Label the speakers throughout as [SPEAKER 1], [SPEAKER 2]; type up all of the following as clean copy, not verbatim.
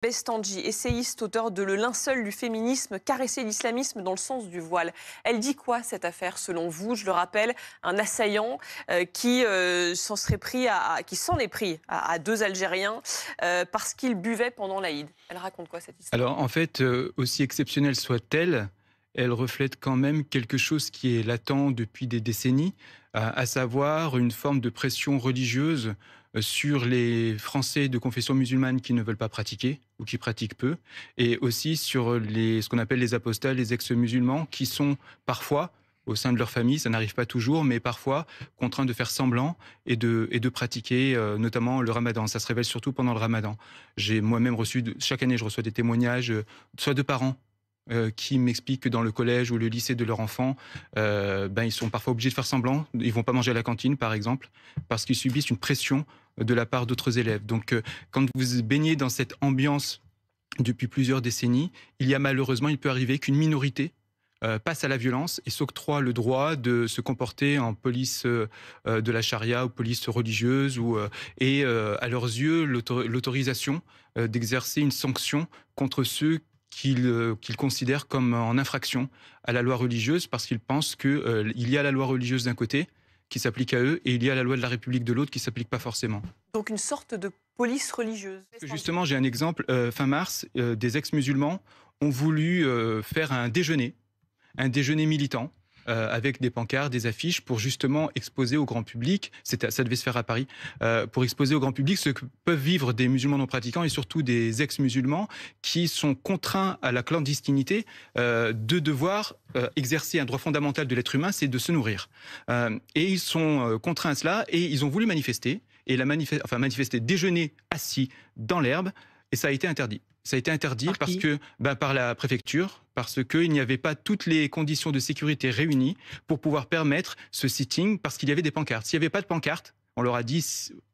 [SPEAKER 1] Bestanji, essayiste, auteur de Le linceul du féminisme, caresser l'islamisme dans le sens du voile. Elle dit quoi cette affaire selon vous? Je le rappelle, un assaillant qui s'en est pris à deux Algériens parce qu'ils buvaient pendant l'Aïd. Elle raconte quoi cette histoire?
[SPEAKER 2] Alors en fait, aussi exceptionnelle soit-elle, elle reflète quand même quelque chose qui est latent depuis des décennies, à savoir une forme de pression religieuse sur les Français de confession musulmane qui ne veulent pas pratiquer ou qui pratiquent peu, et aussi sur ce qu'on appelle les apostats, les ex-musulmans, qui sont parfois, au sein de leur famille, ça n'arrive pas toujours, mais parfois contraints de faire semblant et de pratiquer notamment le ramadan. Ça se révèle surtout pendant le ramadan. J'ai moi-même reçu, chaque année je reçois des témoignages, soit de parents qui m'expliquent que dans le collège ou le lycée de leur enfant, ils sont parfois obligés de faire semblant. Ils vont pas manger à la cantine, par exemple, parce qu'ils subissent une pression de la part d'autres élèves. Donc, quand vous baignez dans cette ambiance depuis plusieurs décennies, il peut arriver qu'une minorité passe à la violence et s'octroie le droit de se comporter en police de la charia ou police religieuse, et à leurs yeux, l'autorisation d'exercer une sanction contre ceux qu'ils considèrent comme en infraction à la loi religieuse, parce qu'ils pensent qu'il y a la loi religieuse d'un côté qui s'applique à eux et il y a la loi de la République de l'autre qui ne s'applique pas forcément.
[SPEAKER 1] Donc une sorte de police religieuse.
[SPEAKER 2] Justement, j'ai un exemple. Fin mars, des ex-musulmans ont voulu faire un déjeuner militant, avec des pancartes, des affiches, pour justement exposer au grand public, ça devait se faire à Paris, pour exposer au grand public ce que peuvent vivre des musulmans non pratiquants et surtout des ex-musulmans qui sont contraints à la clandestinité de devoir exercer un droit fondamental de l'être humain, c'est de se nourrir. Et ils sont contraints à cela et ils ont voulu manifester, et manifester, déjeuner assis dans l'herbe, et ça a été interdit. Ça a été interdit par la préfecture, parce qu'il n'y avait pas toutes les conditions de sécurité réunies pour pouvoir permettre ce sitting, parce qu'il y avait des pancartes. S'il n'y avait pas de pancartes, on leur a dit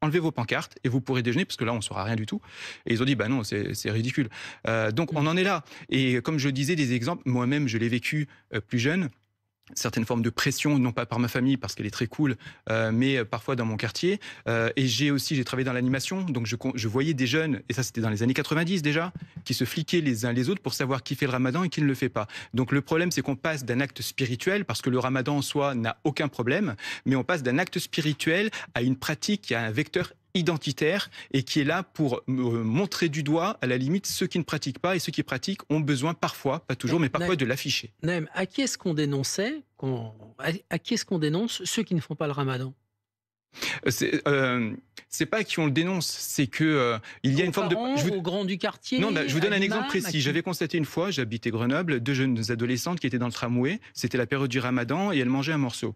[SPEAKER 2] enlevez vos pancartes et vous pourrez déjeuner, parce que là on ne saura rien du tout. Et ils ont dit non, c'est ridicule. Donc on en est là. Et comme je disais, des exemples, moi-même je l'ai vécu plus jeune. Certaines formes de pression, non pas par ma famille parce qu'elle est très cool, mais parfois dans mon quartier. Et j'ai travaillé dans l'animation, donc je voyais des jeunes, et ça c'était dans les années 90 déjà, qui se fliquaient les uns les autres pour savoir qui fait le ramadan et qui ne le fait pas. Donc le problème, c'est qu'on passe d'un acte spirituel, parce que le ramadan en soi n'a aucun problème, mais on passe d'un acte spirituel à une pratique qui a un vecteur identitaire et qui est là pour montrer du doigt, à la limite, ceux qui ne pratiquent pas, et ceux qui pratiquent ont besoin parfois, pas toujours, mais parfois de l'afficher.
[SPEAKER 3] Naïm, à qui est-ce qu'on dénonçait, à qui est-ce qu'on dénonce ceux qui ne font pas le ramadan?
[SPEAKER 2] C'est pas qui on le dénonce, c'est que il y a une forme de...
[SPEAKER 3] Aux grands du quartier.
[SPEAKER 2] Non, je vous donne un exemple
[SPEAKER 3] précis.
[SPEAKER 2] précis. J'avais constaté une fois, j'habitais Grenoble, deux jeunes adolescentes qui étaient dans le tramway. C'était la période du ramadan et elles mangeaient un morceau.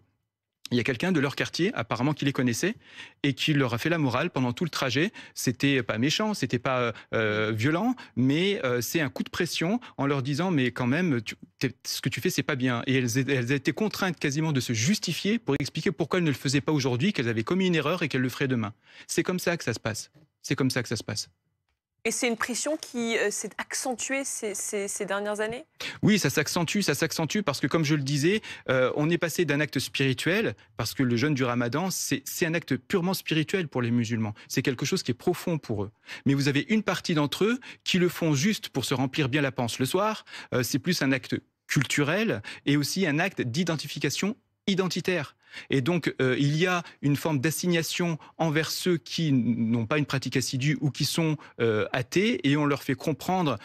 [SPEAKER 2] Il y a quelqu'un de leur quartier, apparemment, qui les connaissait et qui leur a fait la morale pendant tout le trajet. C'était pas méchant, c'était pas violent, mais c'est un coup de pression en leur disant mais quand même, ce que tu fais, c'est pas bien. Et elles étaient contraintes quasiment de se justifier pour expliquer pourquoi elles ne le faisaient pas aujourd'hui, qu'elles avaient commis une erreur et qu'elles le feraient demain. C'est comme ça que ça se passe. C'est comme ça que ça se passe.
[SPEAKER 1] Et c'est une pression qui s'est accentuée ces dernières années?
[SPEAKER 2] Oui, ça s'accentue parce que, comme je le disais, on est passé d'un acte spirituel, parce que le jeûne du ramadan, c'est un acte purement spirituel pour les musulmans. C'est quelque chose qui est profond pour eux. Mais vous avez une partie d'entre eux qui le font juste pour se remplir bien la panse le soir. C'est plus un acte culturel et aussi un acte d'identification identitaire. Et donc, il y a une forme d'assignation envers ceux qui n'ont pas une pratique assidue ou qui sont athées, et on leur fait comprendre,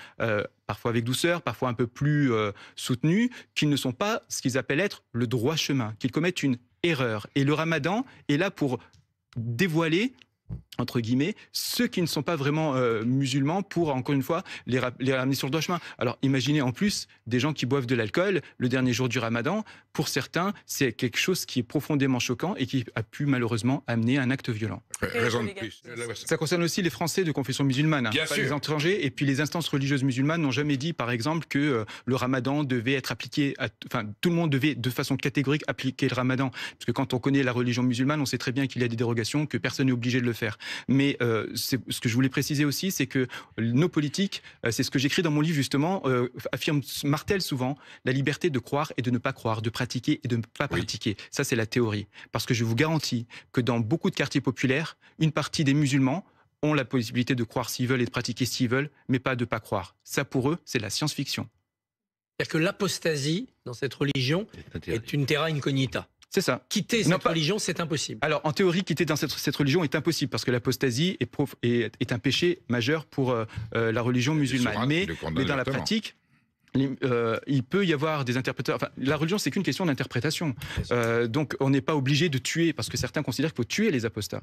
[SPEAKER 2] parfois avec douceur, parfois un peu plus soutenu, qu'ils ne sont pas ce qu'ils appellent être le droit chemin, qu'ils commettent une erreur. Et le ramadan est là pour dévoiler, entre guillemets, ceux qui ne sont pas vraiment musulmans, pour, encore une fois, les ramener sur le droit chemin. Alors, imaginez en plus des gens qui boivent de l'alcool le dernier jour du ramadan. Pour certains, c'est quelque chose qui est profondément choquant et qui a pu malheureusement amener à un acte violent.
[SPEAKER 4] Raison de plus.
[SPEAKER 2] Ça concerne aussi les Français de confession musulmane,
[SPEAKER 4] Bien
[SPEAKER 2] pas
[SPEAKER 4] sûr.
[SPEAKER 2] les étrangers. Et puis les instances religieuses musulmanes n'ont jamais dit, par exemple, que le ramadan devait être appliqué, tout le monde devait de façon catégorique appliquer le ramadan. Parce que quand on connaît la religion musulmane, on sait très bien qu'il y a des dérogations, que personne n'est obligé de le faire. Mais ce que je voulais préciser aussi, c'est que nos politiques, c'est ce que j'écris dans mon livre justement, martèlent souvent la liberté de croire et de ne pas croire, de pratiquer et de ne pas pratiquer. Ça, c'est la théorie. Parce que je vous garantis que dans beaucoup de quartiers populaires, une partie des musulmans ont la possibilité de croire s'ils veulent et de pratiquer s'ils veulent, mais pas de pas croire. Ça, pour eux, c'est la science-fiction.
[SPEAKER 3] C'est-à-dire que l'apostasie dans cette religion est une terra incognita.
[SPEAKER 2] C'est ça.
[SPEAKER 3] Quitter cette religion, c'est impossible.
[SPEAKER 2] Alors, en théorie, quitter dans cette religion est impossible parce que l'apostasie est un péché majeur pour la religion musulmane. Mais dans la pratique, il peut y avoir des interprétateurs. Enfin, la religion, c'est qu'une question d'interprétation. Donc, on n'est pas obligé de tuer, parce que certains considèrent qu'il faut tuer les apostats.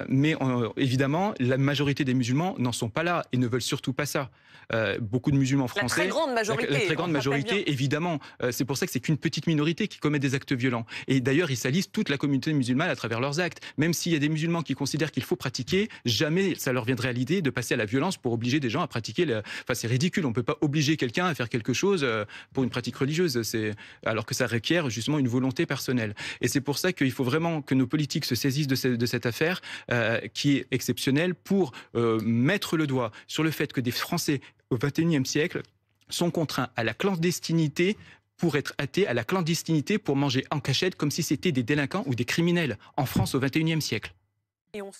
[SPEAKER 2] Mais évidemment, la majorité des musulmans n'en sont pas là et ne veulent surtout pas ça. Beaucoup de musulmans français.
[SPEAKER 1] La très grande majorité.
[SPEAKER 2] La très grande majorité, évidemment. C'est pour ça que c'est qu'une petite minorité qui commet des actes violents. Et d'ailleurs, ils salissent toute la communauté musulmane à travers leurs actes. Même s'il y a des musulmans qui considèrent qu'il faut pratiquer, jamais ça leur viendrait à l'idée de passer à la violence pour obliger des gens à pratiquer. Enfin, c'est ridicule. On ne peut pas obliger quelqu'un à faire quelque chose pour une pratique religieuse, alors que ça requiert justement une volonté personnelle. Et c'est pour ça qu'il faut vraiment que nos politiques se saisissent de cette affaire qui est exceptionnelle pour mettre le doigt sur le fait que des Français au XXIe siècle sont contraints à la clandestinité pour être athées, à la clandestinité pour manger en cachette comme si c'était des délinquants ou des criminels en France au XXIe siècle.
[SPEAKER 1] Et on